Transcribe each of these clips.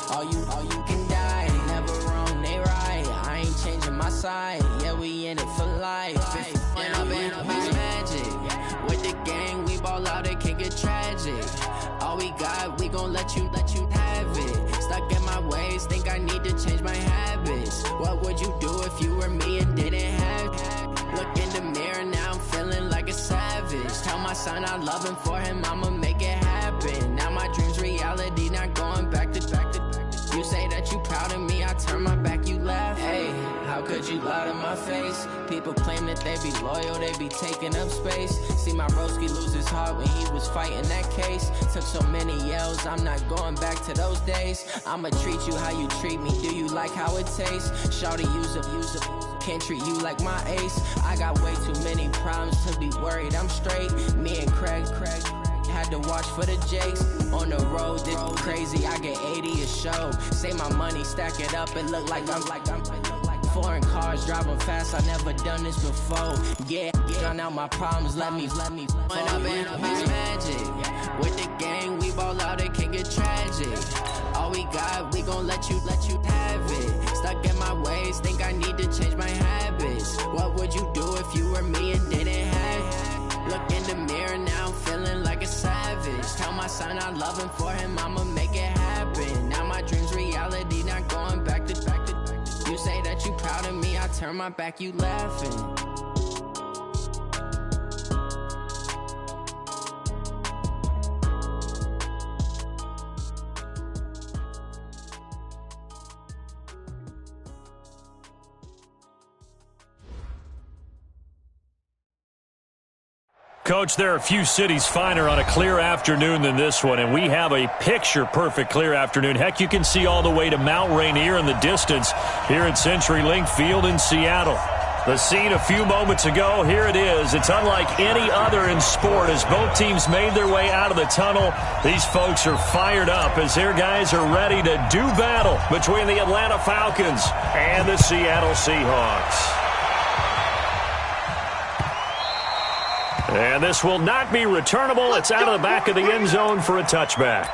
All you can die. Never wrong, they right. I ain't changing my side. Yeah, we in it for life. And I've been magic. With the gang, we ball out, it can get tragic. All we got, we gon' let you have it. Stuck in my ways, think I need to change my habits. What would you do if you were me and didn't have it? Look in the mirror, now I'm feeling like a savage. Tell my son I love him, for him I'ma make it happen. Now my dream's reality, not going back to. You say that you proud of me, I turn my back, you laugh. Hey, how could you lie to my face? People claim that they be loyal, they be taking up space. See my broski lose his heart when he was fighting that case. Took so many yells, I'm not going back to those days. I'ma treat you how you treat me, do you like how it tastes? Shawty, use up, can't treat you like my ace. I got way too many problems to be worried, I'm straight. Me and Craig had to watch for the Jakes. On the road, this crazy, I get 80 a show. Say my money, stack it up, it look like I'm foreign cars, driving fast, I never done this before. Yeah, gun out my problems, let me When I've been magic. With the gang, we ball out, it can get tragic. All we got, we gon' let you have it. Stuck in my ways, think I need to change my habits. What would you do if you were me and didn't have it? Look in the mirror, now I'm feeling like a savage. Tell my son I love him, for him I'ma make it happen. Now my dream's reality, not going back to. You say that you proud of me, I turn my back, you laughing. Coach, there are a few cities finer on a clear afternoon than this one, and we have a picture-perfect clear afternoon. Heck, you can see all the way to Mount Rainier in the distance here at CenturyLink Field in Seattle. The scene a few moments ago, here it is. It's unlike any other in sport. As both teams made their way out of the tunnel, these folks are fired up as their guys are ready to do battle between the Atlanta Falcons and the Seattle Seahawks. And this will not be returnable. It's out of the back of the end zone for a touchback.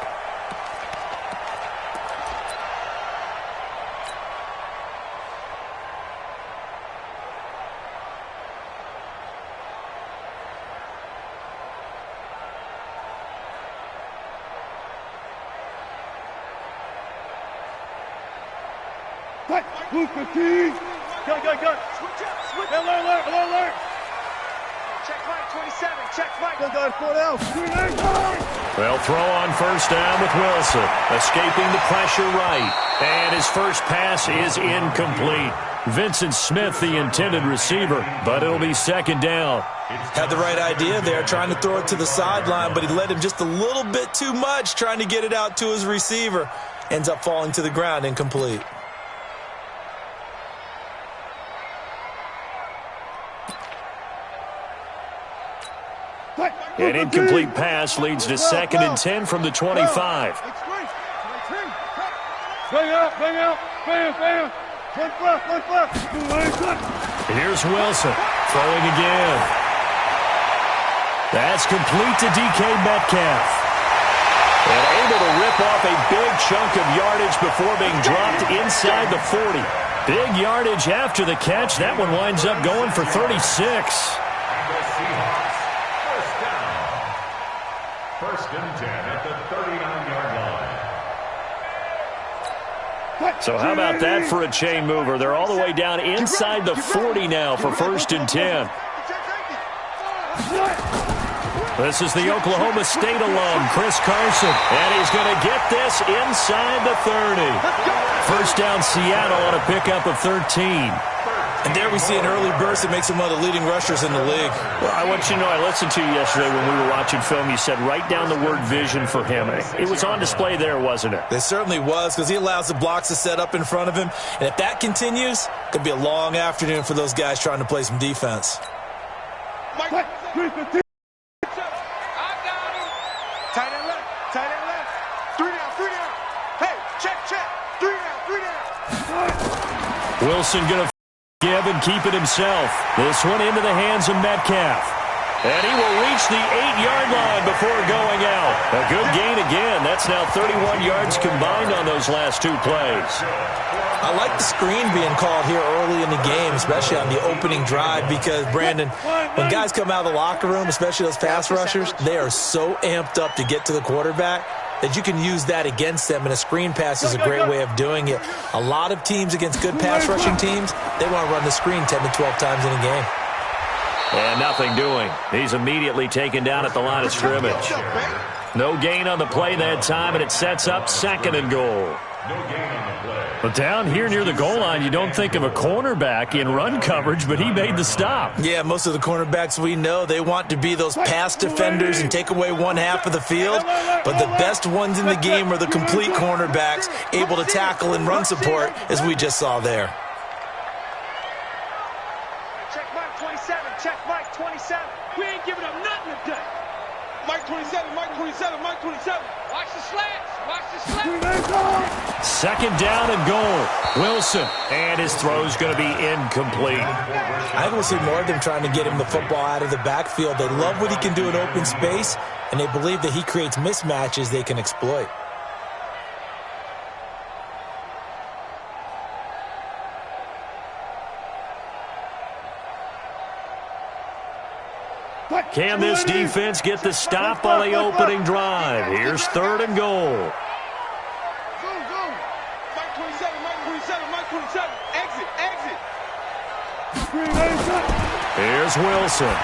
Alert. Check Mike, 27. Check Mike. Well, throw on first down with Wilson. Escaping the pressure right. And his first pass is incomplete. Vincent Smith, the intended receiver, but it'll be second down. Had the right idea there, trying to throw it to the sideline, but he led him just a little bit too much, trying to get it out to his receiver. Ends up falling to the ground, incomplete. An incomplete pass leads to 2nd and 10 from the 25. Here's Wilson, throwing again. That's complete to DK Metcalf. And able to rip off a big chunk of yardage before being dropped inside the 40. Big yardage after the catch. That one winds up going for 36. First and 10 at the 39-yard line. So how about that for a chain mover? They're all the way down inside the 40 now for 1st and 10. This is the Oklahoma State alum, Chris Carson. And he's going to get this inside the 30. First down Seattle on a pickup of 13. And there we see an early burst that makes him one of the leading rushers in the league. Well, I want you to know, I listened to you yesterday when we were watching film. You said write down the word vision for him. It was on display there, wasn't it? It certainly was, because he allows the blocks to set up in front of him. And if that continues, it could be a long afternoon for those guys trying to play some defense. Tight end left. 3 down. Hey, check. 3 down. Wilson going to give and keep it himself. This one into the hands of Metcalf. And he will reach the 8-yard line before going out. A good gain again. That's now 31 yards combined on those last two plays. I like the screen being called here early in the game, especially on the opening drive, because, Brandon, when guys come out of the locker room, especially those pass rushers, they are so amped up to get to the quarterback that you can use that against them, and a screen pass is a great way of doing it. A lot of teams against good pass rushing teams, they want to run the screen 10 to 12 times in a game. And nothing doing. He's immediately taken down at the line of scrimmage. No gain on the play that time, and it sets up 2nd and goal. But down here near the goal line, you don't think of a cornerback in run coverage, but he made the stop. Yeah, most of the cornerbacks we know, they want to be those pass defenders and take away one half of the field. But the best ones in the game are the complete cornerbacks, able to tackle and run support, as we just saw there. Check Mike 27, check Mike 27. We ain't giving up nothing today. Mike 27, Mike 27, Mike 27. Watch the slants, watch the slants. 2nd down and goal. Wilson, and his throw's going to be incomplete. I think we'll see more of them trying to get him the football out of the backfield. They love what he can do in open space, and they believe that he creates mismatches they can exploit. Can this defense get the stop on the opening drive? Here's 3rd and goal. Mike 27, Mike 27, Mike 27. Exit, exit. Here's Wilson.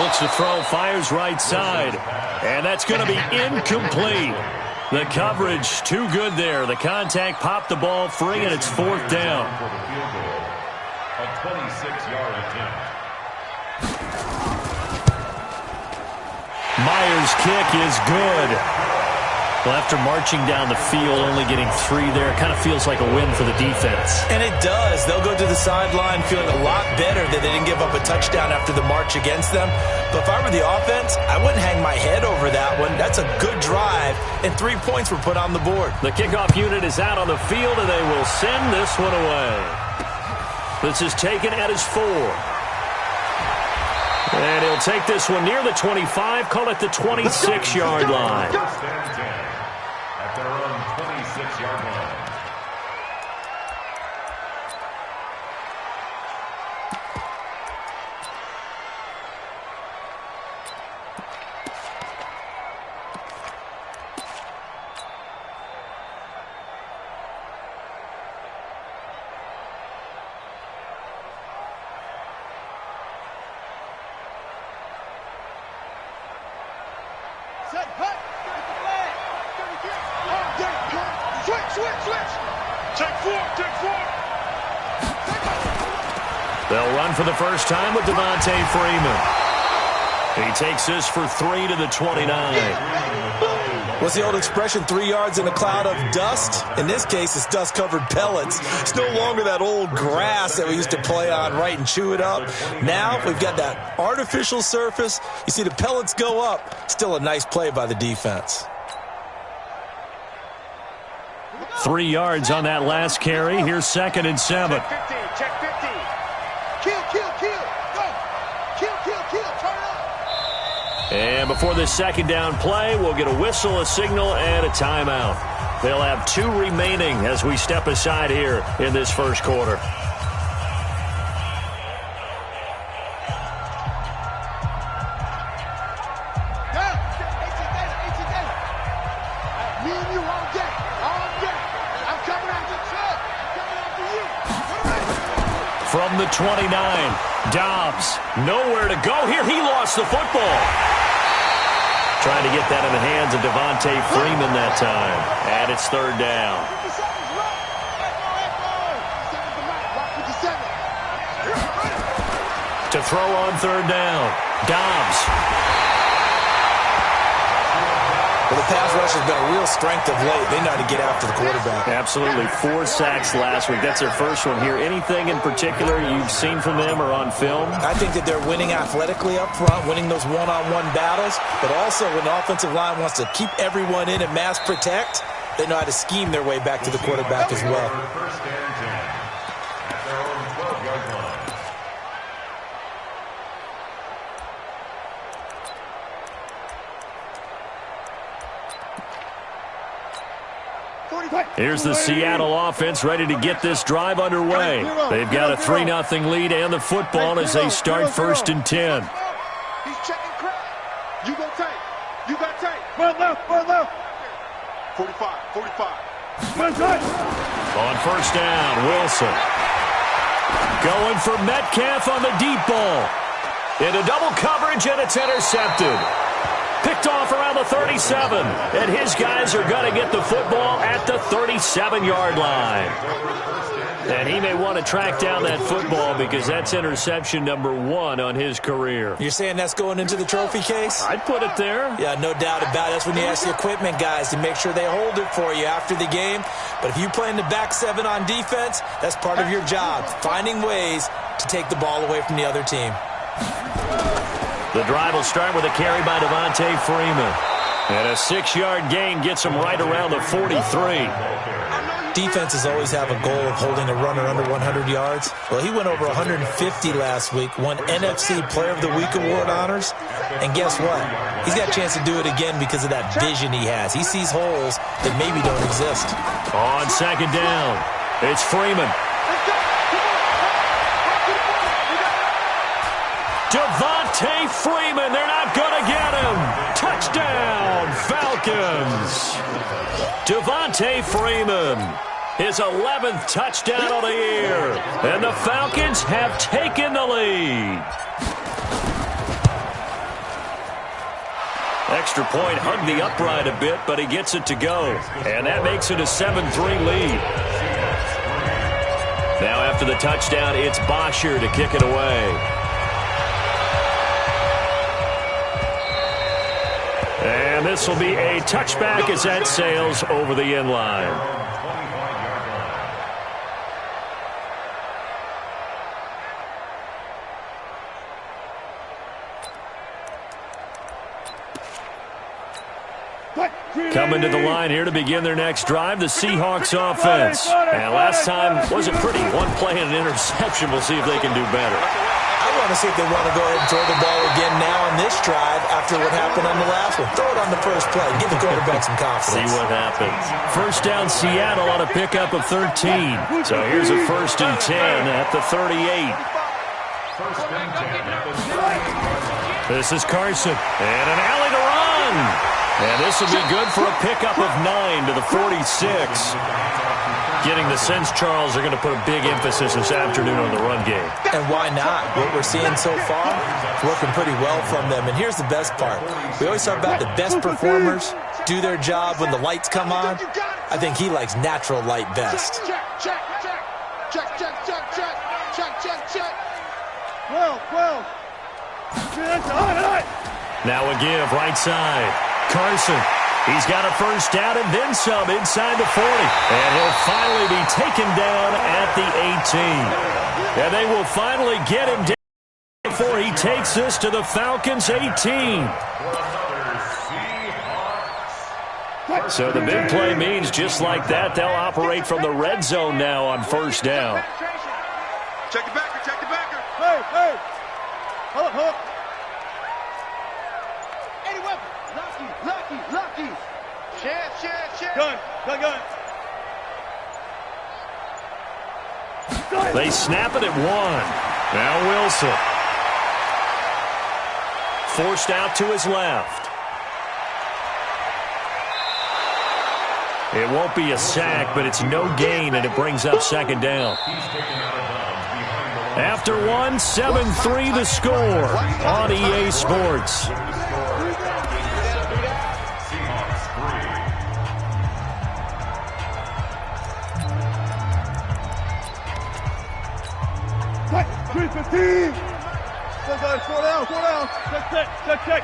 Looks to throw, fires right side. And that's going to be incomplete. The coverage too good there. The contact popped the ball free, and it's 4th down. A 26-yard attempt. Myers' kick is good. Well, after marching down the field, only getting 3 there, it kind of feels like a win for the defense. And it does. They'll go to the sideline feeling a lot better that they didn't give up a touchdown after the march against them. But if I were the offense, I wouldn't hang my head over that one. That's a good drive, and 3 points were put on the board. The kickoff unit is out on the field, and they will send this one away. This is taken at his 4. And he'll take this one near the 25, call it the 26-yard line. At their own 26-yard line. Set, cut. Get the flag. Switch. Take 4, take 4. They'll run for the first time with Devontae Freeman. He takes this for 3 to the 29. What's the old expression, 3 yards in a cloud of dust? In this case, it's dust-covered pellets. It's no longer that old grass that we used to play on, right, and chew it up. Now we've got that artificial surface. You see the pellets go up. Still a nice play by the defense. 3 yards on that last carry. Here's 2nd and 7. Check 15, check 15. Kill. Go. Kill. Turn up. And before this 2nd down play, we'll get a whistle, a signal, and a timeout. They'll have 2 remaining as we step aside here in this first quarter. Me and you all day. I'm coming after Chuck. Coming after you. From the 29, Dobbs, nowhere to go here. He lost the football. Trying to get that in the hands of Devontae Freeman that time. And it's 3rd down. To throw on 3rd down, Dobbs. Well, the pass rush has been a real strength of late. They know how to get after the quarterback. Absolutely. 4 sacks last week. That's their first one here. Anything in particular you've seen from them or on film? I think that they're winning athletically up front, winning those one-on-one battles, but also when the offensive line wants to keep everyone in and mass protect, they know how to scheme their way back to the quarterback as well. First and 10. At their own 12-yard line. Here's the Seattle offense ready to get this drive underway. They've got a 3-0 lead and the football as they start 1st and 10. He's checking crack. You go tight. You got tight. Run left. 45. On 1st down, Wilson. Going for Metcalf on the deep ball. Into double coverage, and it's intercepted. Picked off around the 37, and his guys are going to get the football at the 37-yard line. And he may want to track down that football because that's interception number 1 on his career. You're saying that's going into the trophy case? I'd put it there. Yeah, no doubt about it. That's when you ask the equipment guys to make sure they hold it for you after the game. But if you play in the back 7 on defense, that's part of your job, finding ways to take the ball away from the other team. The drive will start with a carry by Devontae Freeman. And a 6-yard gain gets him right around the 43. Defenses always have a goal of holding a runner under 100 yards. Well, he went over 150 last week, won NFC Player of the Week award honors. And guess what? He's got a chance to do it again because of that vision he has. He sees holes that maybe don't exist. On 2nd down, it's Freeman. Devontae Freeman, they're not going to get him. Touchdown, Falcons. Devontae Freeman, his 11th touchdown of the year. And the Falcons have taken the lead. Extra point hugged the upright a bit, but he gets it to go. And that makes it a 7-3 lead. Now after the touchdown, it's Bosher to kick it away. And this will be a touchback as that sails over the end line. Coming to the line here to begin their next drive, the Seahawks offense. And last time wasn't pretty. One play and an interception. We'll see if they can do better. I want to see if they want to go ahead and throw the ball again now on this drive after what happened on the last one. Throw it on the first play. Give the quarterback some confidence. See what happens. 1st down, Seattle on a pickup of 13. So here's a 1st and 10 at the 38. This is Carson. And an alley to run. And this will be good for a pickup of 9 to the 46. Getting the sense, Charles, they're going to put a big emphasis this afternoon on the run game. And why not? What we're seeing so far is working pretty well from them. And here's the best part. We always talk about the best performers do their job when the lights come on. I think he likes natural light best. Check. Well. Now a give, right side. Carson. He's got a 1st down and then some inside the 40. And he'll finally be taken down at the 18. And they will finally get him down before he takes this to the Falcons' 18. So the big play means just like that, they'll operate from the red zone now on 1st down. Check the backer. Hey. Hold up. Any weapon. Lucky. Share. Gun. They snap it at 1. Now Wilson. Forced out to his left. It won't be a sack, but it's no gain, and it brings up 2nd down. After 1, 7-3 the score on EA Sports. Slow down. Check.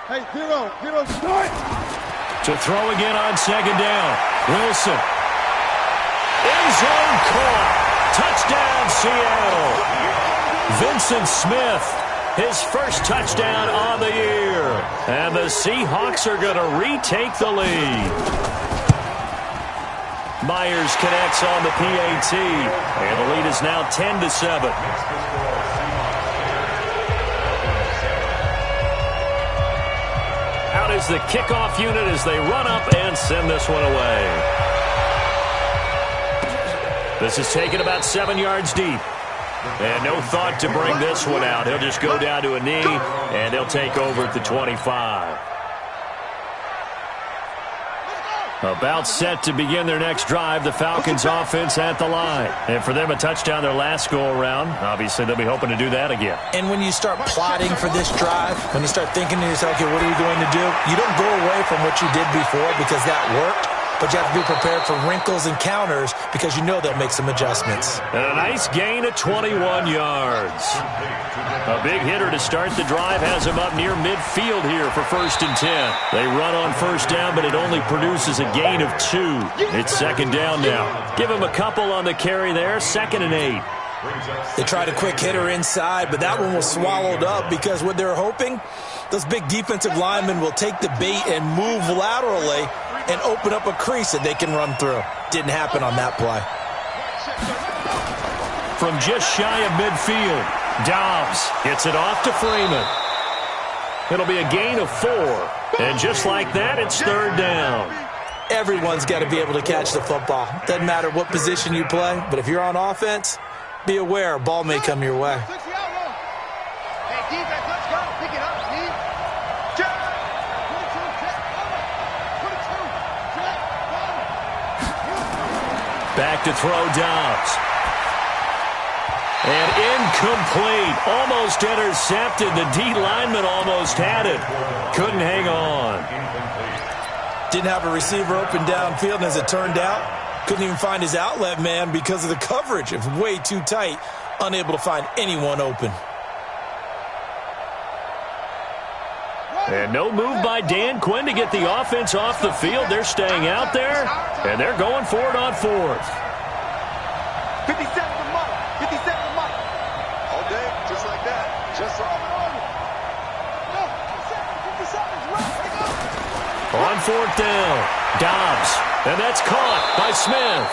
Hey, zero, start. To throw again on 2nd down. Wilson. End zone caught. Touchdown, Seattle. Vincent Smith, his 1st touchdown on the year. And the Seahawks are going to retake the lead. Myers connects on the PAT. And the lead is now 10-7. Out is the kickoff unit as they run up and send this one away. This is taken about 7 yards deep. And no thought to bring this one out. He'll just go down to a knee, and they'll take over at the 25. About set to begin their next drive, the Falcons offense at the line. And for them, a touchdown their last go-around. Obviously, they'll be hoping to do that again. And when you start plotting for this drive, when you start thinking to yourself, okay, what are we going to do? You don't go away from what you did before because that worked. But you have to be prepared for wrinkles and counters because you know they'll make some adjustments. And a nice gain of 21 yards. A big hitter to start the drive has him up near midfield here for 1st and 10. They run on 1st down, but it only produces a gain of 2. It's 2nd down now. Give him a couple on the carry there, 2nd and 8. They tried a quick hitter inside, but that one was swallowed up because what they're hoping, those big defensive linemen will take the bait and move laterally and open up a crease that they can run through. Didn't happen on that play. From just shy of midfield, Dobbs hits it off to Freeman. It'll be a gain of 4. And just like that, it's 3rd down. Everyone's got to be able to catch the football. Doesn't matter what position you play, but if you're on offense, be aware a ball may come your way. Hey, defense, let's go. Pick it up, Steve. Back to throw Dobbs. And incomplete. Almost intercepted. The D lineman almost had it. Couldn't hang on. Didn't have a receiver open downfield, and as it turned out, couldn't even find his outlet man because of the coverage. It was way too tight. Unable to find anyone open. And no move by Dan Quinn to get the offense off the field. They're staying out there, and they're going for it on 4th. 57 to Mike. 57 to Mike. All day, just like that. Just like that. No, 57 is right. On 4th down, Dobbs, and that's caught by Smith.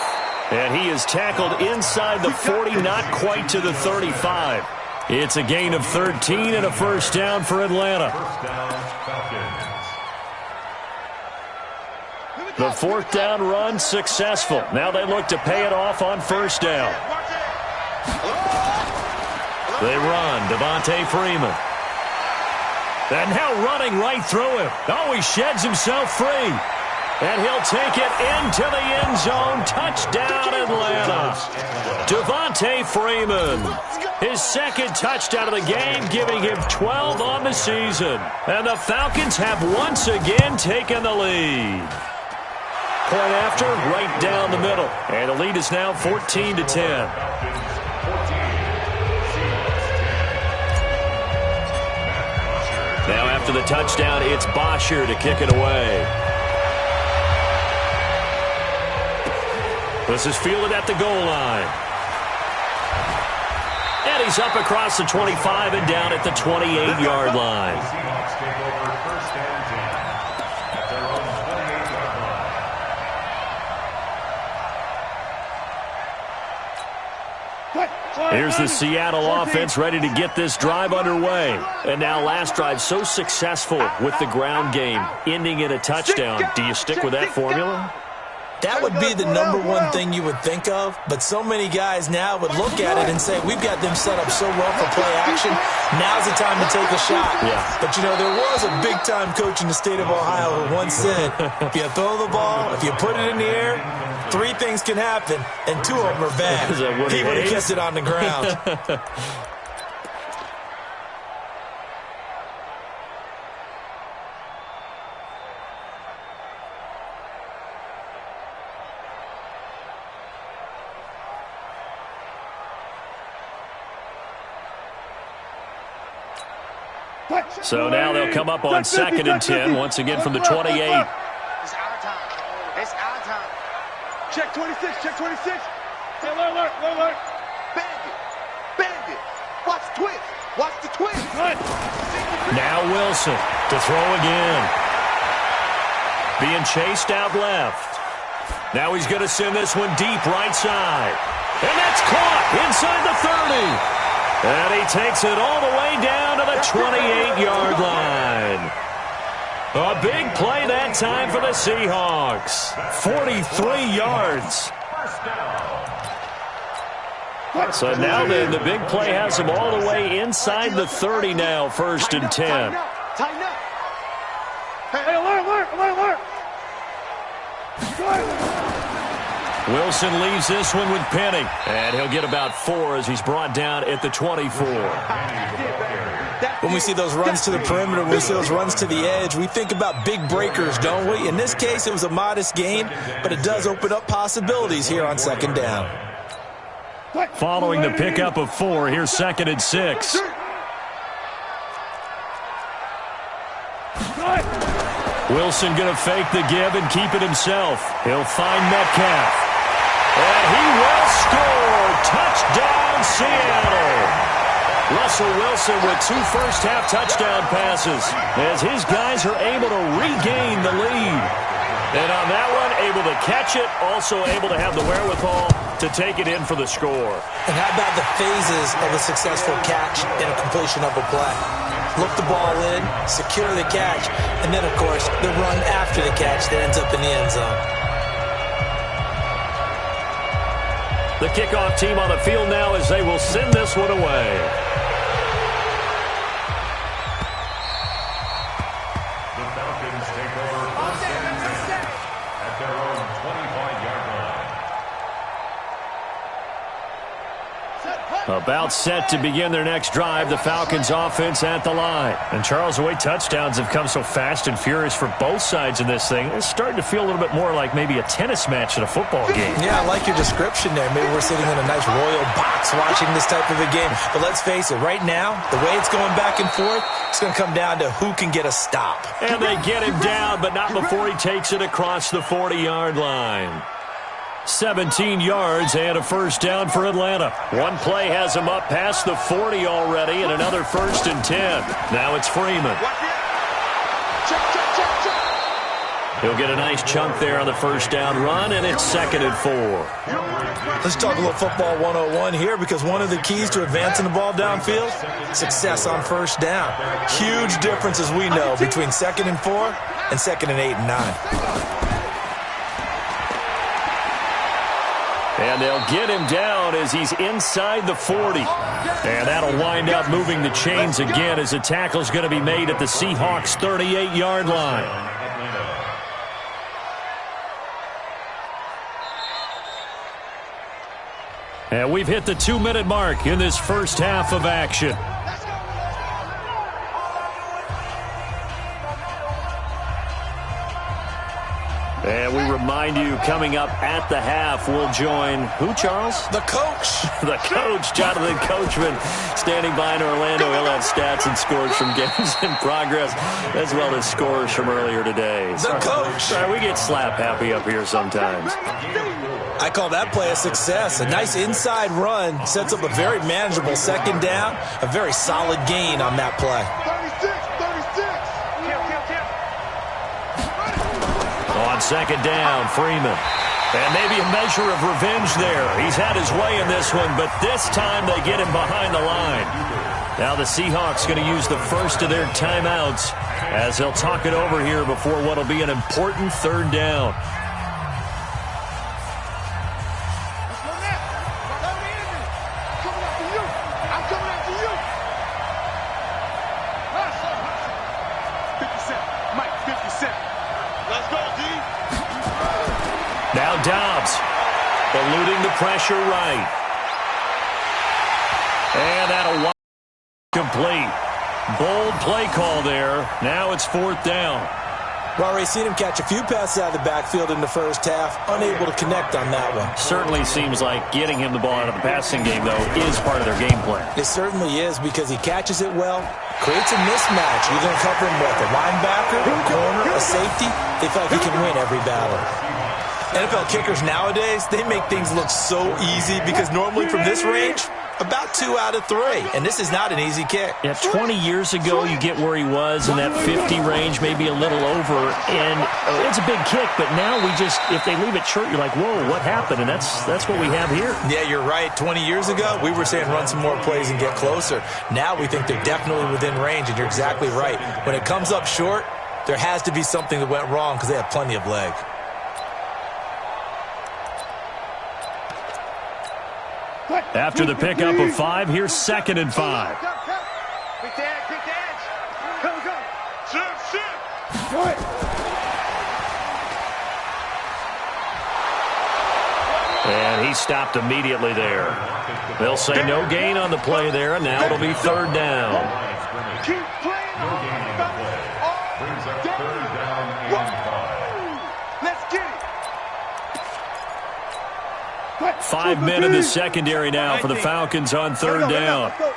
And he is tackled inside the 40, not quite to the 35. It's a gain of 13 and a 1st down for Atlanta. The 4th down run successful. Now they look to pay it off on 1st down. They run, Devontae Freeman. And now running right through him. Oh, he sheds himself free. And he'll take it into the end zone. Touchdown, Atlanta. Devontae Freeman. His 2nd touchdown of the game, giving him 12 on the season. And the Falcons have once again taken the lead. Point after, right down the middle. And the lead is now 14 to 10. Now after the touchdown, it's Bosher to kick it away. This is fielded at the goal line. And he's up across the 25 and down at the 28-yard line. Here's the Seattle offense ready to get this drive underway. And now last drive so successful with the ground game, ending in a touchdown. Do you stick with that formula? That would be the #1 thing you would think of, but so many guys now would look at it and say, we've got them set up so well for play action, now's the time to take a shot. Yeah. But, you know, there was a big-time coach in the state of Ohio who once said, if you throw the ball, if you put it in the air, 3 things can happen, and 2 of them are bad. He would have kept it on the ground. So now they'll come up on 2nd and 10, once again from the 28. It's our time. It's our time. Check 26, check 26. Hey, alert. Bandit. Watch the twist. Watch the twist. Now Wilson to throw again. Being chased out left. Now he's going to send this one deep right side. And that's caught inside the 30. And he takes it all the way down to the 28-yard line. A big play that time for the Seahawks. 43 yards. So now then, the big play has them all the way inside the 30 now, 1st and 10. Tighten up. Hey, alert. Wilson leaves this one with Penny, and he'll get about 4 as he's brought down at the 24. When we see those runs to the perimeter, when we see those runs to the edge, we think about big breakers, don't we? In this case, it was a modest gain, but it does open up possibilities here on 2nd down. Following the pickup of 4, here's 2nd and 6. Wilson going to fake the give and keep it himself. He'll find Metcalf. And he will score. Touchdown, Seattle. Russell Wilson with 2 first-half touchdown passes as his guys are able to regain the lead. And on that one, able to catch it, also able to have the wherewithal to take it in for the score. And how about the phases of a successful catch and a completion of a play? Look the ball in, secure the catch, and then, of course, the run after the catch that ends up in the end zone. The kickoff team on the field now as they will send this one away. The Falcons take over at their own 25-yard line. About set to begin their next drive, the Falcons offense at the line. And Charles, the way touchdowns have come so fast and furious for both sides in this thing, it's starting to feel a little bit more like maybe a tennis match in a football game. Yeah, I like your description there. Maybe we're sitting in a nice royal box watching this type of a game. But let's face it, right now, the way it's going back and forth, it's going to come down to who can get a stop. And they get him down, but not before he takes it across the 40-yard line. 17 yards and a first down for Atlanta. One play has him up past the 40 already, and another 1st and 10. Now it's Freeman. He'll get a nice chunk there on the first down run, and it's 2nd and 4. Let's talk a little football 101 here, because one of the keys to advancing the ball downfield, success on first down. Huge difference, as we know, between 2nd and 4 and 2nd and 8 and 9. And they'll get him down as he's inside the 40. And that'll wind up moving the chains again as the tackle's going to be made at the Seahawks' 38-yard line. And we've hit the 2-minute mark in this first half of action. And we remind you, coming up at the half, we'll join who, Charles? The coach. The coach, Jonathan Coachman, standing by in Orlando. He'll have stats and scores from games in progress, as well as scores from earlier today. The coach. Sorry, we get slap happy up here sometimes. I call that play a success. A nice inside run sets up a very manageable 2nd down, a very solid gain on that play. 36. On 2nd down, Freeman. And maybe a measure of revenge there. He's had his way in this one, but this time they get him behind the line. Now the Seahawks going to use the first of their timeouts as they'll talk it over here before what will be an important 3rd down. Now Dobbs, eluding the pressure right. And that'll complete. Bold play call there. Now it's 4th down. Well, we've seen him catch a few passes out of the backfield in the first half, unable to connect on that one. Certainly seems like getting him the ball out of the passing game, though, is part of their game plan. It certainly is, because he catches it well, creates a mismatch. You're going to cover him with a linebacker, a corner, a safety. They feel like he can win every battle. NFL kickers nowadays, they make things look so easy, because normally from this range, about 2 out of 3. And this is not an easy kick. Yeah, 20 years ago, you get where he was in that 50 range, maybe a little over. And it's a big kick, but now if they leave it short, you're like, whoa, what happened? And that's what we have here. Yeah, you're right. 20 years ago, we were saying run some more plays and get closer. Now we think they're definitely within range, and you're exactly right. When it comes up short, there has to be something that went wrong because they have plenty of leg. After the pickup of 5, here's 2nd and 5. Pick the edge. Go. Sit. And he stopped immediately there. They'll say no gain on the play there, and now it'll be 3rd down. Keep playing on Brings up 3rd down and 5. Let's get it. 5 men in the secondary now for the Falcons on 3rd down. Go.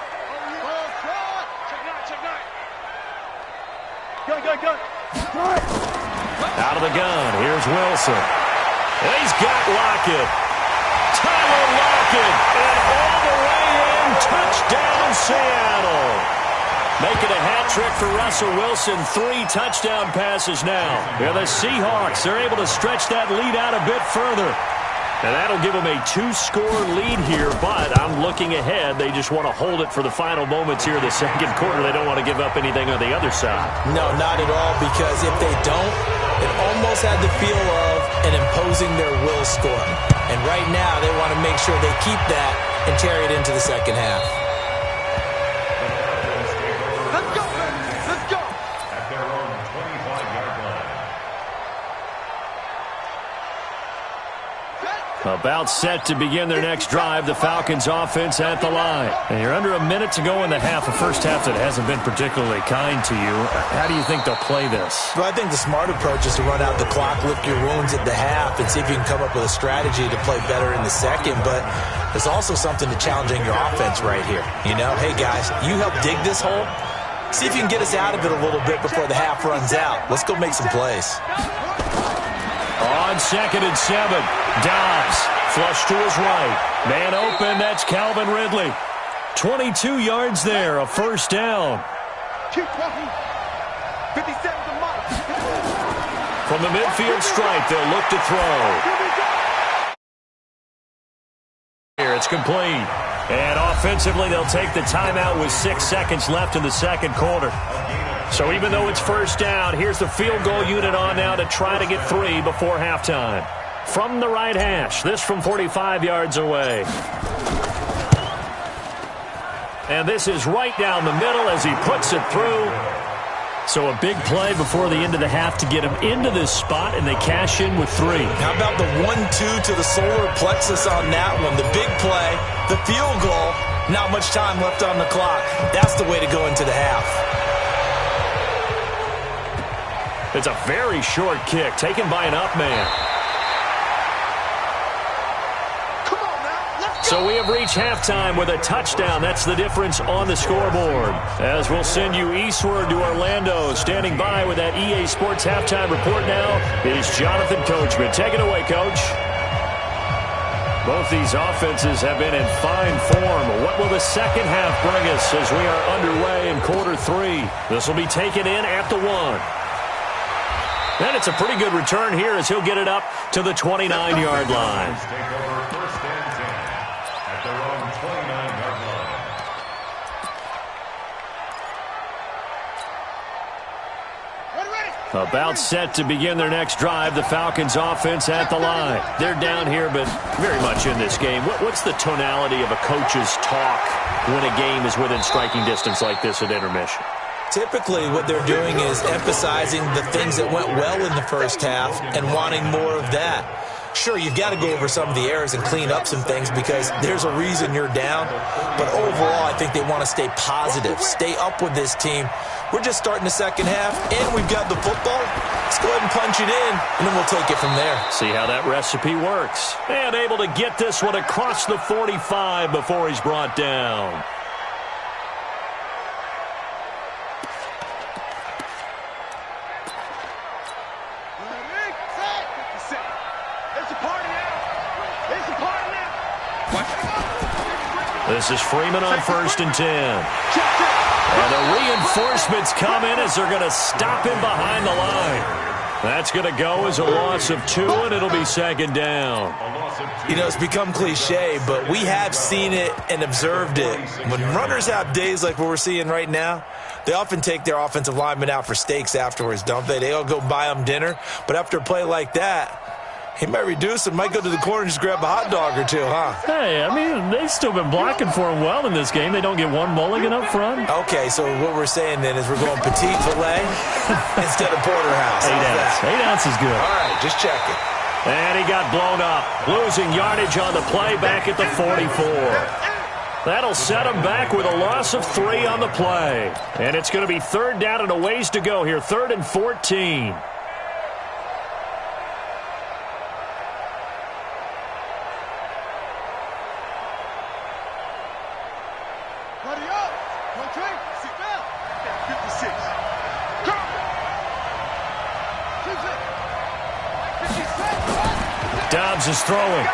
Out of the gun, here's Wilson. And he's got Lockett. Tyler Lockett, and all the way in, touchdown Seattle. Making a hat trick for Russell Wilson, 3 touchdown passes now. Yeah, the Seahawks are able to stretch that lead out a bit further. And that'll give them a 2-score lead here, but I'm looking ahead. They just want to hold it for the final moments here in the 2nd quarter. They don't want to give up anything on the other side. No, not at all, because if they don't, it almost had the feel of an imposing their will score. And right now, they want to make sure they keep that and carry it into the 2nd half. Let's go. At their own 25-yard line. About set to begin their next drive, the Falcons offense at the line. And you're under a minute to go in the half, a first half that hasn't been particularly kind to you. How do you think they'll play this? Well, I think the smart approach is to run out the clock, lick your wounds at the half, and see if you can come up with a strategy to play better in the 2nd. But there's also something to challenging your offense right here. You know, hey, guys, you help dig this hole. See if you can get us out of it a little bit before the half runs out. Let's go make some plays. On 2nd and 7, Dobbs flush to his right. Man open, that's Calvin Ridley. 22 yards there, a 1st down. Keep walking. 57's a mark. From the midfield stripe, they'll look to throw. Here, it's complete. And offensively, they'll take the timeout with 6 seconds left in the 2nd quarter. So even though it's 1st down, here's the field goal unit on now to try to get 3 before halftime. From the right hash, this from 45 yards away. And this is right down the middle as he puts it through. So a big play before the end of the half to get him into this spot, and they cash in with 3. How about the 1-2 to the solar plexus on that one? The big play, the field goal, not much time left on the clock. That's the way to go into the half. It's a very short kick taken by an up man. So we have reached halftime with a touchdown. That's the difference on the scoreboard. As we'll send you eastward to Orlando. Standing by with that EA Sports halftime report now is Jonathan Coachman. Take it away, Coach. Both these offenses have been in fine form. What will the 2nd half bring us as we are underway in quarter 3? This will be taken in at the 1. And it's a pretty good return here as he'll get it up to the 29-yard line. Take over 1st and 10 at their own 29-yard line. About set to begin their next drive, the Falcons offense at the line. They're down here, but very much in this game. What's the tonality of a coach's talk when a game is within striking distance like this at intermission? Typically, what they're doing is emphasizing the things that went well in the 1st half and wanting more of that. Sure, you've got to go over some of the errors and clean up some things because there's a reason you're down. But overall, I think they want to stay positive, stay up with this team. We're just starting the 2nd half, and we've got the football. Let's go ahead and punch it in, and then we'll take it from there. See how that recipe works. And able to get this one across the 45 before he's brought down. This is Freeman on 1st and 10. And the reinforcements come in as they're going to stop him behind the line. That's going to go as a loss of 2, and it'll be second down. You know, it's become cliche, but we have seen it and observed it. When runners have days like what we're seeing right now, they often take their offensive linemen out for steaks afterwards, don't they? They all go buy them dinner. But after a play like that, he might reduce it, might go to the corner and just grab a hot dog or two, huh? Hey, I mean, they've still been blocking for him well in this game. They don't get one mulligan up front. Okay, so what we're saying then is we're going petite filet instead of porterhouse. 8 ounce. 8 ounce is good. All right, just checking. And he got blown up, losing yardage on the play back at the 44. That'll set him back with a loss of 3 on the play. And it's going to be third down and a ways to go here, 3rd and 14. Dobbs is throwing.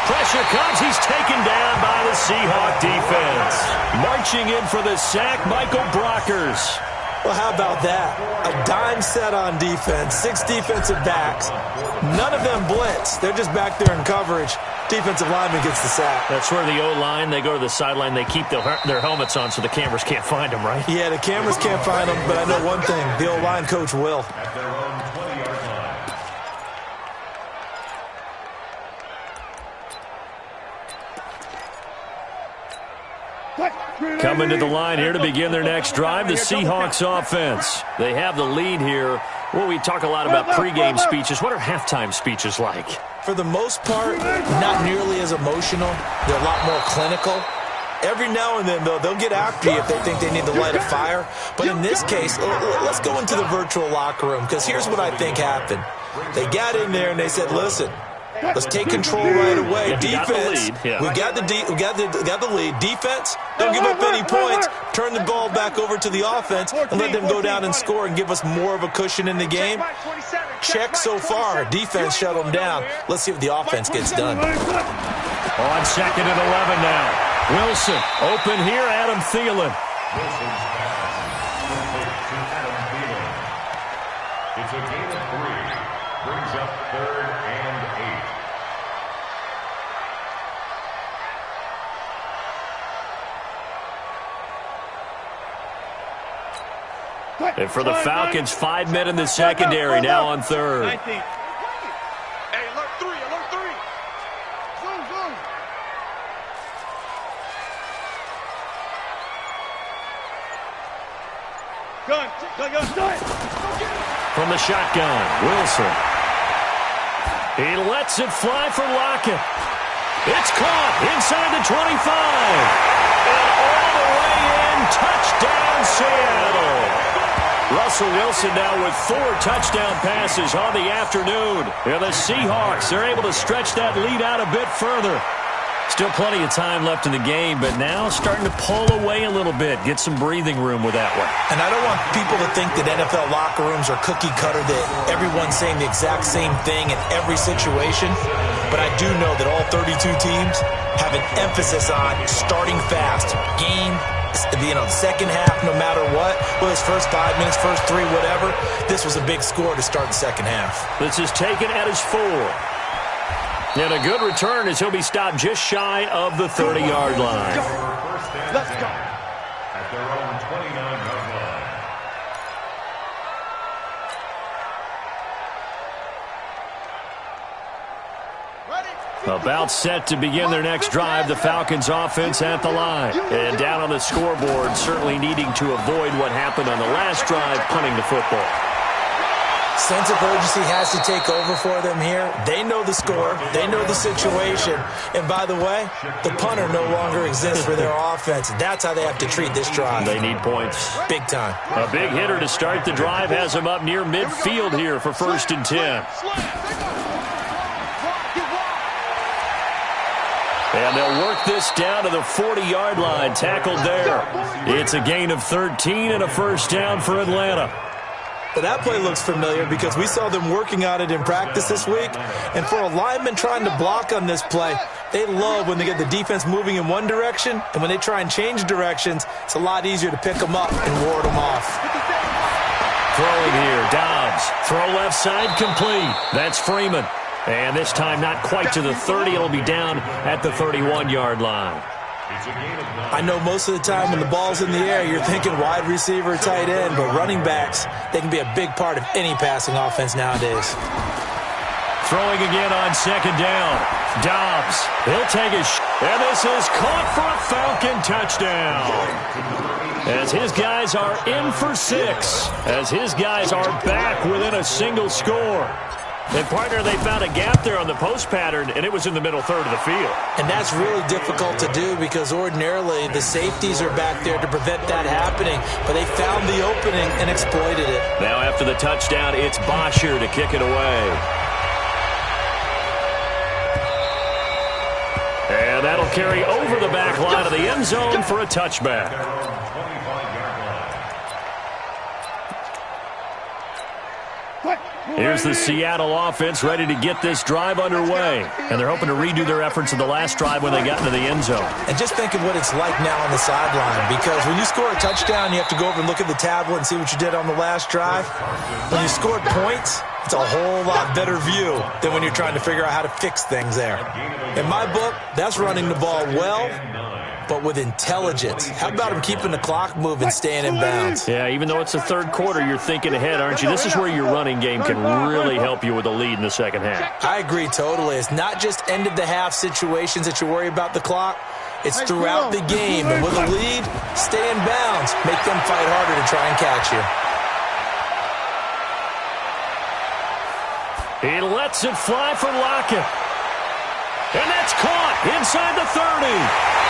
Pressure comes. He's taken down by the Seahawk defense. Marching in for the sack, Michael Brockers. Well, how about that? A dime set on defense, 6 defensive backs. None of them blitz. They're just back there in coverage. Defensive lineman gets the sack. That's where the O-line, they go to the sideline, they keep their helmets on so the cameras can't find them, right? Yeah, the cameras can't find them, but I know one thing. The O-line coach will. At their own 20-yard line. Coming to the line here to begin their next drive, the Seahawks offense. They have the lead here. Well, we talk a lot about pregame speeches. What are halftime speeches like? For the most part, not nearly as emotional. They're a lot more clinical. Every now and then, though, they'll get after you if they think they need to light a fire. But in this case, let's go into the virtual locker room, because here's what I think happened. They got in there and they said, listen, let's take control right away. Defense, we got the lead. Defense, don't give up any points. Turn the ball back over to the offense and let them go down and score and give us more of a cushion in the game. Check so far. Defense shut them down. Let's see if the offense gets done. On 2nd and 11 now. Wilson open here. Adam Thielen. Wilson's pass complete to Adam Thielen. It's a gain of 3. Brings up 3rd and 8. And for the Falcons, 5 men in the secondary now on 3rd. 19. Hey, alert 3, alert 3. Zoom, zoom. Gun. From the shotgun, Wilson. He lets it fly for Lockett. It's caught inside the 25. And all the way in, touchdown Seattle. Russell Wilson now with 4 touchdown passes on the afternoon. And the Seahawks are able to stretch that lead out a bit further. Still plenty of time left in the game, but now starting to pull away a little bit, get some breathing room with that one. And I don't want people to think that NFL locker rooms are cookie cutter, that everyone's saying the exact same thing in every situation. But I do know that all 32 teams have an emphasis on starting fast. Game, second half, no matter what. Whether it's first 5 minutes, first 3, whatever. This was a big score to start the second half. This is taken at his 4. And a good return as he'll be stopped just shy of the 30-yard line. Let's go. At their own 29-yard line. About set to begin their next drive, the Falcons offense at the line. And down on the scoreboard, certainly needing to avoid what happened on the last drive, punting the football. Sense of urgency has to take over for them here. They know the score. They know the situation. And by the way, the punter no longer exists for their offense. That's how they have to treat this drive. They need points. Big time. A big hitter to start the drive has him up near midfield here for 1st and 10. And they'll work this down to the 40-yard line, tackled there. It's a gain of 13 and a first down for Atlanta. But that play looks familiar because we saw them working on it in practice this week. And for a lineman trying to block on this play, they love when they get the defense moving in one direction. And when they try and change directions, it's a lot easier to pick them up and ward them off. Throwing here, Dobbs. Throw left side, complete. That's Freeman. And this time not quite to the 30. It'll be down at the 31-yard line. I know most of the time when the ball's in the air, you're thinking wide receiver, tight end, but running backs, they can be a big part of any passing offense nowadays. Throwing again on second down. Dobbs, he'll take a and this is caught for a Falcon touchdown. As his guys are in for 6. As his guys are back within a single score. And, partner, they found a gap there on the post pattern, and it was in the middle third of the field. And that's really difficult to do because ordinarily the safeties are back there to prevent that happening. But they found the opening and exploited it. Now after the touchdown, it's Bosher to kick it away. And that'll carry over the back line of the end zone for a touchback. Here's the Seattle offense ready to get this drive underway. And they're hoping to redo their efforts in the last drive when they got into the end zone. And just think of what it's like now on the sideline. Because when you score a touchdown, you have to go over and look at the tablet and see what you did on the last drive. When you scored points, it's a whole lot better view than when you're trying to figure out how to fix things there. In my book, that's running the ball well, but with intelligence. How about him keeping the clock moving, staying in bounds? Yeah, even though it's the third quarter, you're thinking ahead, aren't you? This is where your running game can really help you with a lead in the second half. I agree totally. It's not just end-of-the-half situations that you worry about the clock. It's throughout the game. And with a lead, stay in bounds. Make them fight harder to try and catch you. He lets it fly for Lockett. And that's caught inside the 30.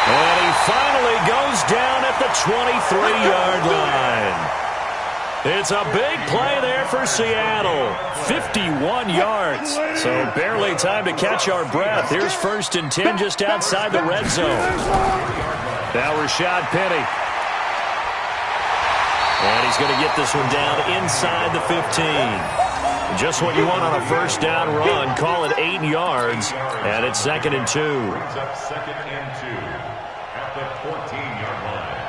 And he finally goes down at the 23-yard line. It's a big play there for Seattle. 51 yards. So barely time to catch our breath. Here's 1st and 10 just outside the red zone. Now Rashad Penny. And he's going to get this one down inside the 15. Just what you want on a first down run. Call it 8 yards. And it's 2nd and 2. Brings up 2nd and 2 at the 14-yard line.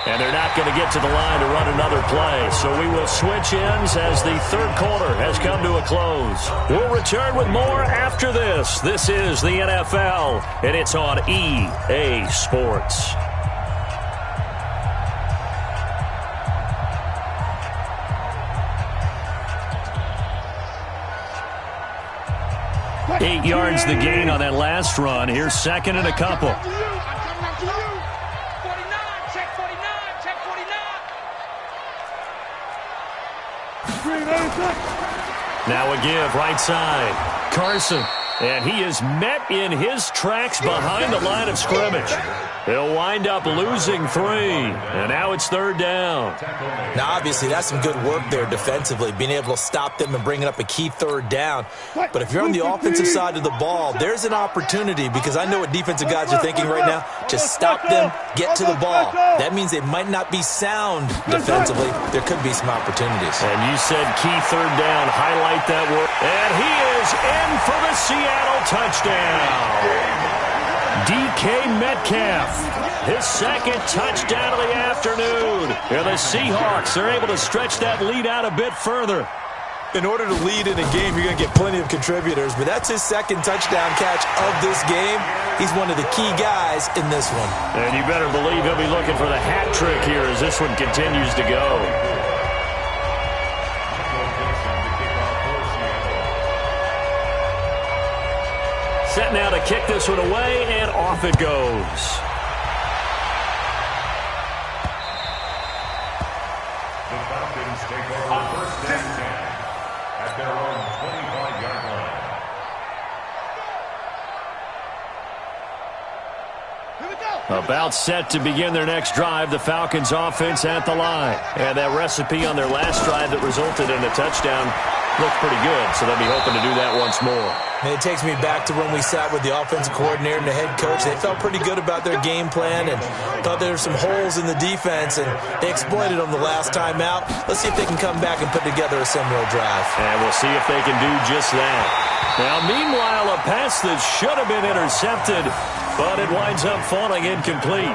And they're not going to get to the line to run another play. So we will switch ends as the third quarter has come to a close. We'll return with more after this. This is the NFL, and it's on EA Sports. Eight yards the gain on that last run. Here's 2nd and a couple. I'm coming up to you. 49, check 49, check 49. Now a give, right side. Carson. And he is met in his tracks behind the line of scrimmage. He'll wind up losing 3. And now it's 3rd down. Now, obviously, that's some good work there defensively, being able to stop them and bringing up a key 3rd down. But if you're on the offensive side of the ball, there's an opportunity, because I know what defensive guys are thinking right now. Just stop them, get to the ball. That means they might not be sound defensively. There could be some opportunities. And you said key 3rd down. Highlight that word. And he is in for the Seattle touchdown. DK Metcalf, his 2nd touchdown of the afternoon. And the Seahawks are able to stretch that lead out a bit further. In order to lead in a game, you're going to get plenty of contributors, but that's his 2nd touchdown catch of this game. He's one of the key guys in this one. And you better believe he'll be looking for the hat trick here as this one continues to go. Set now to kick this one away, and off it goes. The Falcons take over 1st and 10 at their own 25-yard line. About set to begin their next drive, the Falcons offense at the line. And that recipe on their last drive that resulted in a touchdown looked pretty good, so they'll be hoping to do that once more. And it takes me back to when we sat with the offensive coordinator and the head coach. They felt pretty good about their game plan and thought there were some holes in the defense, and they exploited them the last time out. Let's see if they can come back and put together a similar drive. And we'll see if they can do just that. Now, meanwhile, a pass that should have been intercepted, but it winds up falling incomplete.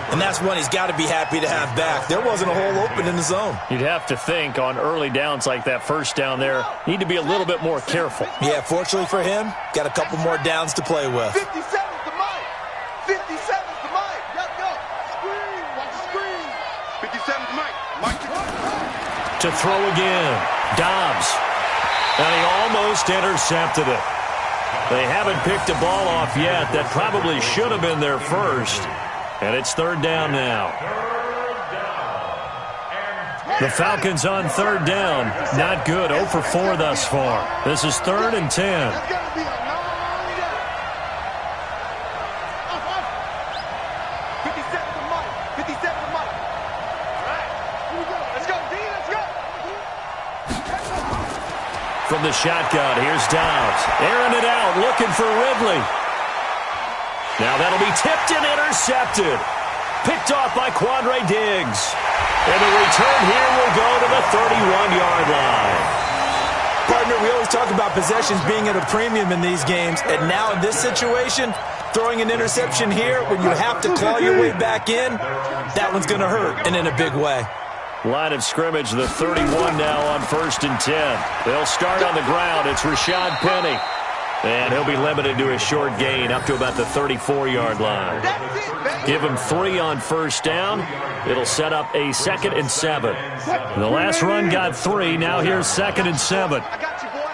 And that's one he's got to be happy to have back. There wasn't a hole open in the zone. You'd have to think on early downs like that first down there, need to be a little bit more careful. Yeah, fortunately for him, got a couple more downs to play with. 57's the mic. 57's the mic. Let's go. Screen. Watch the screen. 57's the mic. Mike. To throw again. Dobbs. And he almost intercepted it. They haven't picked a ball off yet. That probably should have been their first. And it's third down now. The Falcons on third down. Not good. 0 for 4 thus far. This is 3rd and 10. It's going to be a long day. 57's the mic. 57's the mic. All right. Here we go. Let's go, D. Let's go. From the shotgun, here's Dobbs. Airing it out, looking for Ridley. Now that'll be tipped and intercepted. Picked off by Quandre Diggs. And the return here will go to the 31-yard line. Partner, we always talk about possessions being at a premium in these games. And now in this situation, throwing an interception here when you have to claw your way back in, that one's going to hurt, and in a big way. Line of scrimmage, the 31 now on 1st and 10. They'll start on the ground. It's Rashad Penny. And he'll be limited to a short gain up to about the 34-yard line. Give him 3 on first down. It'll set up a 2nd and 7. The last run got 3. Now here's 2nd and 7. I got you, boy.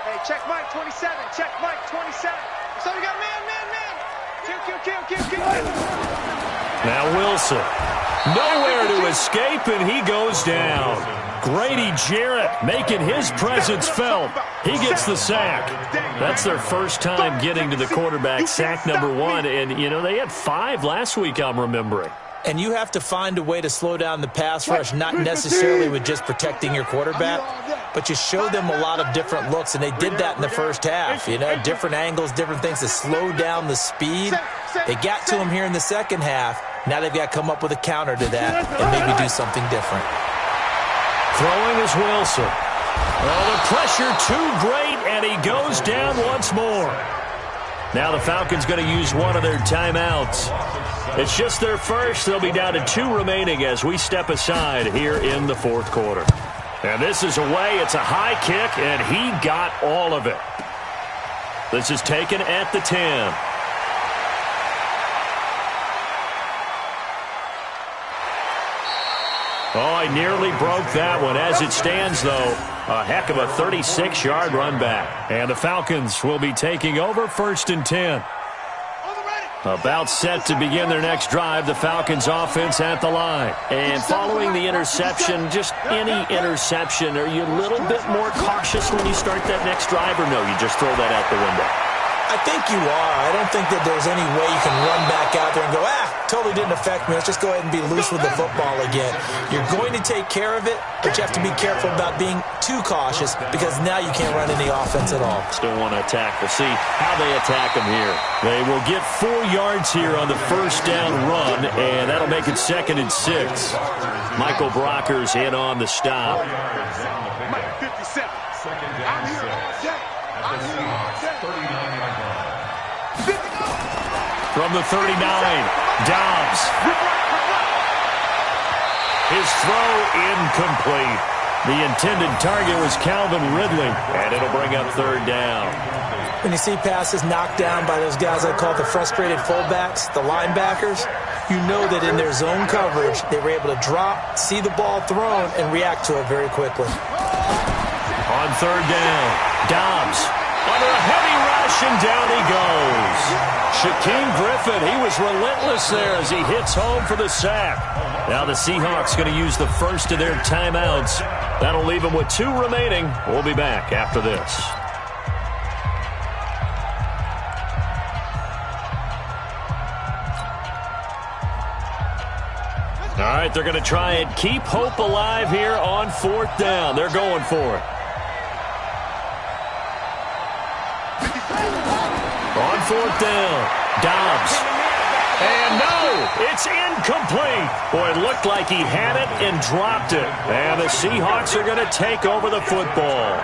Hey, check Mike 27. Check Mike 27. So you got man. Kill. Now Wilson. Nowhere to escape, and he goes down. Grady Jarrett making his presence felt. He gets the sack. That's their first time getting to the quarterback, sack number 1. And, you know, they had 5 last week, I'm remembering. And you have to find a way to slow down the pass rush, not necessarily with just protecting your quarterback, but you show them a lot of different looks, and they did that in the first half. You know, different angles, different things to slow down the speed. They got to him here in the second half. Now they've got to come up with a counter to that and maybe do something different. Throwing is Wilson. Oh, the pressure too great, and he goes down once more. Now the Falcons going to use one of their timeouts. It's just their first. They'll be down to 2 remaining as we step aside here in the 4th quarter. And this is away. It's a high kick, and he got all of it. This is taken at the 10. Oh, I nearly broke that one. As it stands, though, a heck of a 36-yard run back. And the Falcons will be taking over 1st and 10. About set to begin their next drive, the Falcons offense at the line. And following the interception, just any interception, are you a little bit more cautious when you start that next drive, or no, you just throw that out the window? I think you are. I don't think that there's any way you can run back out there and go, totally didn't affect me. Let's just go ahead and be loose with the football again. You're going to take care of it, but you have to be careful about being too cautious because now you can't run any offense at all. Still want to attack. We'll see how they attack them here. They will get 4 yards here on the first down run, and that'll make it 2nd and 6. Michael Brockers in on the stop. Mike 57. I'm here all day. I'm here all day. From the 39, Dobbs. His throw incomplete. The intended target was Calvin Ridley, and it'll bring up 3rd down. When you see passes knocked down by those guys I call the frustrated fullbacks, the linebackers, you know that in their zone coverage, they were able to drop, see the ball thrown, and react to it very quickly. On 3rd down, Dobbs under a heavy rush, and down he goes. Shaquem Griffin, he was relentless there as he hits home for the sack. Now the Seahawks going to use the first of their timeouts. That'll leave them with 2 remaining. We'll be back after this. All right, they're going to try and keep hope alive here on 4th down. They're going for it. On 4th down, Dobbs. And no, it's incomplete. Boy, it looked like he had it and dropped it. And the Seahawks are going to take over the football.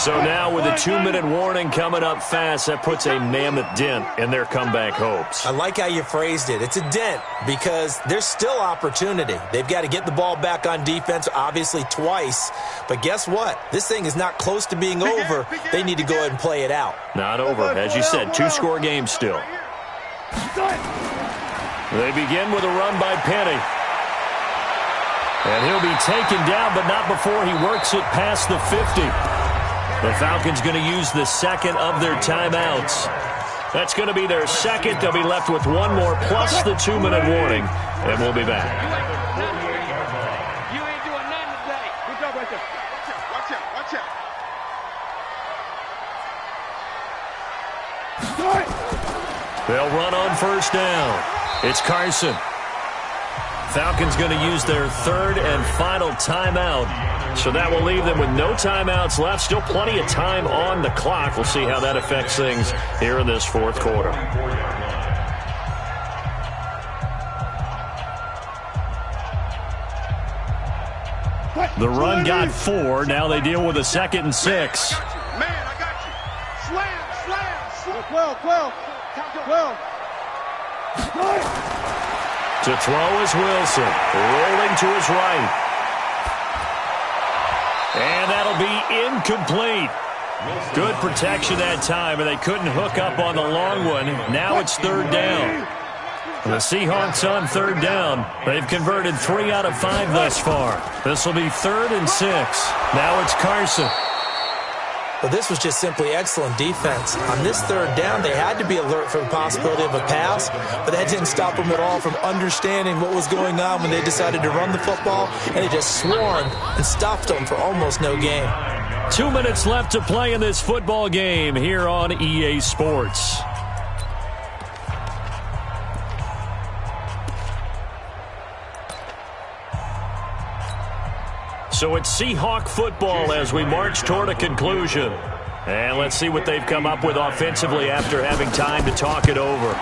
So now with a 2-minute warning coming up fast, that puts a mammoth dent in their comeback hopes. I like how you phrased it. It's a dent because there's still opportunity. They've got to get the ball back on defense, obviously twice. But guess what? This thing is not close to being over. They need to go ahead and play it out. Not over. As you said, 2-score game still. They begin with a run by Penny. And he'll be taken down, but not before he works it past the 50. The Falcons going to use the second of their timeouts. That's going to be their second. They'll be left with one more plus the 2-minute warning, and we'll be back. You ain't doing nothing today. Good job right there. Watch out, watch out, watch out. They'll run on 1st down. It's Carson. Falcons going to use their 3rd and final timeout. So that will leave them with no timeouts left. Still plenty of time on the clock. We'll see how that affects things here in this 4th quarter. The run got 4. Now they deal with a 2nd and 6. Man, I got you. Slam, slam, slam. 12. To throw is Wilson. Rolling to his right. And that'll be incomplete. Good protection that time, and they couldn't hook up on the long one. Now it's 3rd down. The Seahawks on 3rd down. They've converted 3 out of 5 thus far. This will be 3rd and 6. Now it's Carson. Well, this was just simply excellent defense. On this 3rd down, they had to be alert for the possibility of a pass, but that didn't stop them at all from understanding what was going on when they decided to run the football, and they just swarmed and stopped them for almost no gain. 2 minutes left to play in this football game here on EA Sports. So it's Seahawk football as we march toward a conclusion. And let's see what they've come up with offensively after having time to talk it over.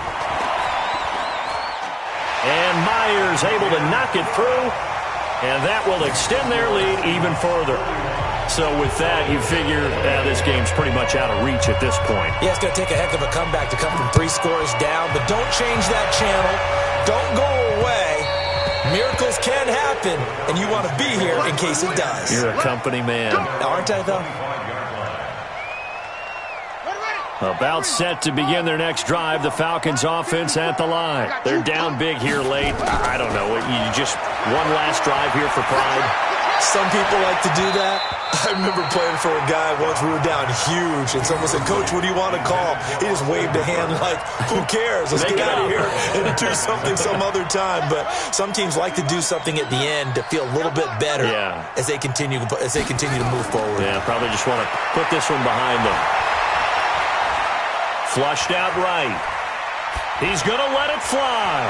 And Myers able to knock it through. And that will extend their lead even further. So with that, you figure this game's pretty much out of reach at this point. Yeah, it's going to take a heck of a comeback to come from 3 scores down. But don't change that channel. Don't go away. Miracles can happen, and you want to be here in case it does. You're a company man. Aren't I, though? About set to begin their next drive. The Falcons offense at the line. They're down big here late. I don't know. You just one last drive here for pride. Some people like to do that. I remember playing for a guy once. We were down huge, and someone said, "Coach, what do you want to call?" He just waved a hand like, "Who cares? Let's get out of here and do something some other time." But some teams like to do something at the end to feel a little bit better as they continue to move forward. Yeah, probably just want to put this one behind them. Flushed out right. He's going to let it fly.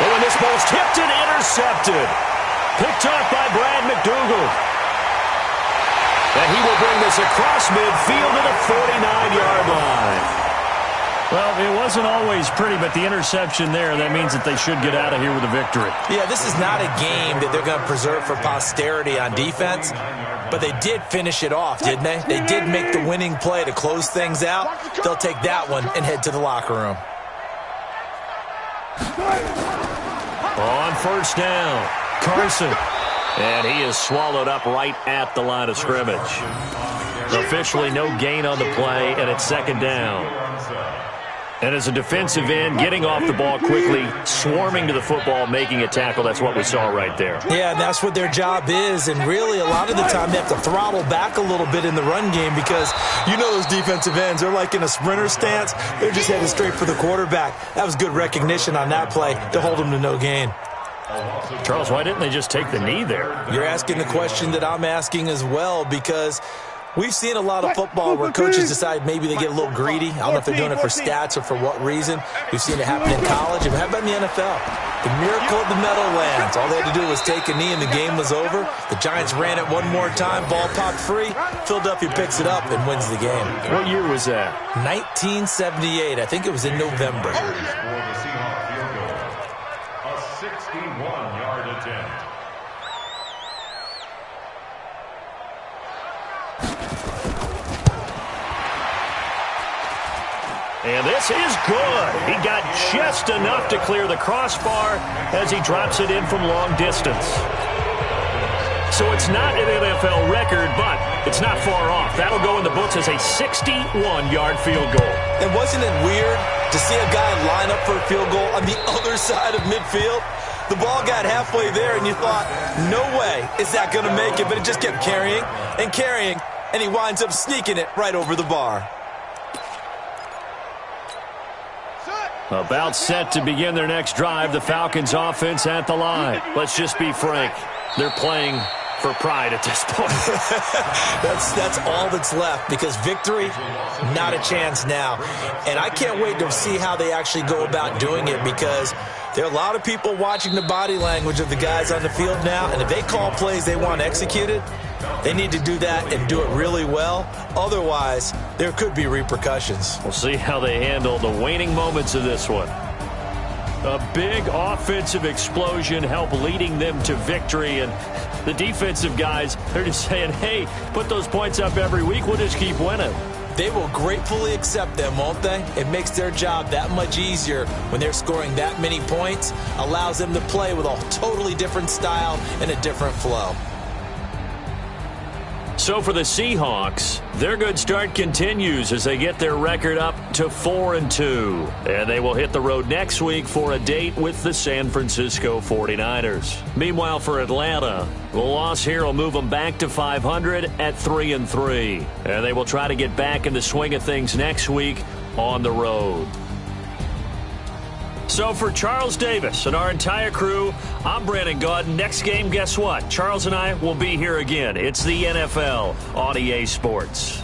Oh, and this ball's tipped and intercepted. Picked off by Brad McDougal. And he will bring this across midfield to the 49-yard line. Well, it wasn't always pretty, but the interception there, that means that they should get out of here with a victory. Yeah, this is not a game that they're going to preserve for posterity on defense, but they did finish it off, didn't they? They did make the winning play to close things out. They'll take that one and head to the locker room. On 1st down, Carson. And he is swallowed up right at the line of scrimmage. Officially no gain on the play, and it's 2nd down. And as a defensive end, getting off the ball quickly, swarming to the football, making a tackle, that's what we saw right there. Yeah, that's what their job is, and really a lot of the time they have to throttle back a little bit in the run game because you know those defensive ends, they're like in a sprinter stance. They're just headed straight for the quarterback. That was good recognition on that play to hold them to no gain. Charles, why didn't they just take the knee there? You're asking the question that I'm asking as well because We've seen a lot of football where coaches decide maybe they get a little greedy. I don't know if they're doing it for stats or for what reason. We've seen it happen in college. And how about in the NFL? The miracle of the Meadowlands. All they had to do was take a knee and the game was over. The Giants ran it one more time. Ball popped free. Philadelphia picks it up and wins the game. What year was that? 1978. I think it was in November. For the Seahawks field goal, a 61-yard attempt. And this is good. He got just enough to clear the crossbar as he drops it in from long distance. So it's not an NFL record, but it's not far off. That'll go in the books as a 61-yard field goal. And wasn't it weird to see a guy line up for a field goal on the other side of midfield? The ball got halfway there, and you thought, no way is that going to make it. But it just kept carrying and carrying, and he winds up sneaking it right over the bar. About set to begin their next drive, the Falcons offense at the line. Let's just be frank. They're playing for pride at this point. That's all that's left, because victory, not a chance now. And I can't wait to see how they actually go about doing it, because there are a lot of people watching the body language of the guys on the field now, and if they call plays they want executed, they need to do that and do it really well. Otherwise, there could be repercussions. We'll see how they handle the waning moments of this one. A big offensive explosion helped leading them to victory, and the defensive guys, they're just saying, hey, put those points up every week, we'll just keep winning. They will gratefully accept them, won't they? It makes their job that much easier when they're scoring that many points, allows them to play with a totally different style and a different flow. So for the Seahawks, their good start continues as they get their record up to 4-2. And they will hit the road next week for a date with the San Francisco 49ers. Meanwhile, for Atlanta, the loss here will move them back to 500 at 3-3. And they will try to get back in the swing of things next week on the road. So for Charles Davis and our entire crew, I'm Brandon Gaudin. Next game, guess what? Charles and I will be here again. It's the NFL on EA Sports.